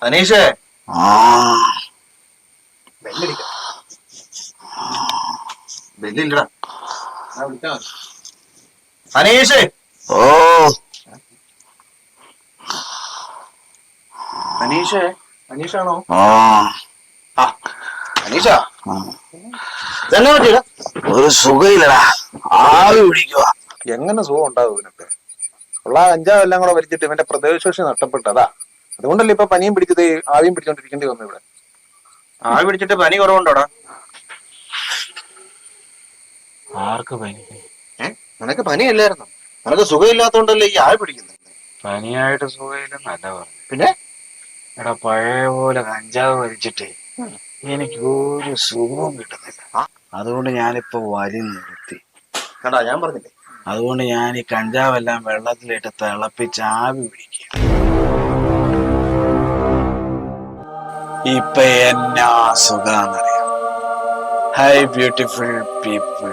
അനീഷേ ബെല്ലില്ലടാ. അനീഷേ. ഓ അനീഷേ, അനീഷാണോ? അനീഷ ഇതെന്നാ പറ്റിയടാ? ഒരു സുഖയില്ലടാ, ആവി പിടിക്കുക. എങ്ങനെ സുഖം ഉണ്ടാവും ഇവനൊക്കെ? ഉള്ള കഞ്ചാവെല്ലാം കൂടെ വലിച്ചിട്ട് ഇവന്റെ പ്രതിരോധശേഷി നഷ്ടപ്പെട്ടതാ. അതുകൊണ്ടല്ലേ ഇപ്പൊ പനിയും പിടിച്ചത്, ആവിയും പിടിച്ചോണ്ടിരിക്കേണ്ടി വന്നു ഇവിടെ. ആവി പിടിച്ചിട്ട് പനി കുറവുണ്ടോടാ? ആർക്ക് പനി? നിനക്ക് പനിയല്ലായിരുന്നോ? നിനക്ക് സുഖമില്ലാത്തോണ്ടല്ലേ ഈ ആവി പിടിക്കുന്നത്. പനിയായിട്ട് സുഖമില്ലെന്നല്ല പറഞ്ഞു. പിന്നെ എടാ, പഴയ പോലെ കഞ്ചാവ് വലിച്ചിട്ടേ എനിക്ക് ഒരു സുഖവും കിട്ടുന്നില്ല. അതുകൊണ്ട് ഞാനിപ്പോ വലി നിർത്തി. കണ്ടാ, ഞാൻ പറഞ്ഞില്ലേ. അതുകൊണ്ട് ഞാൻ ഈ കഞ്ചാവെല്ലാം വെള്ളത്തിലിട്ട് തിളപ്പിച്ച് ആവി പിടിക്കുക. ഇപ്പൊ എന്നാ സുഖാന്നറിയാം. High beautiful people.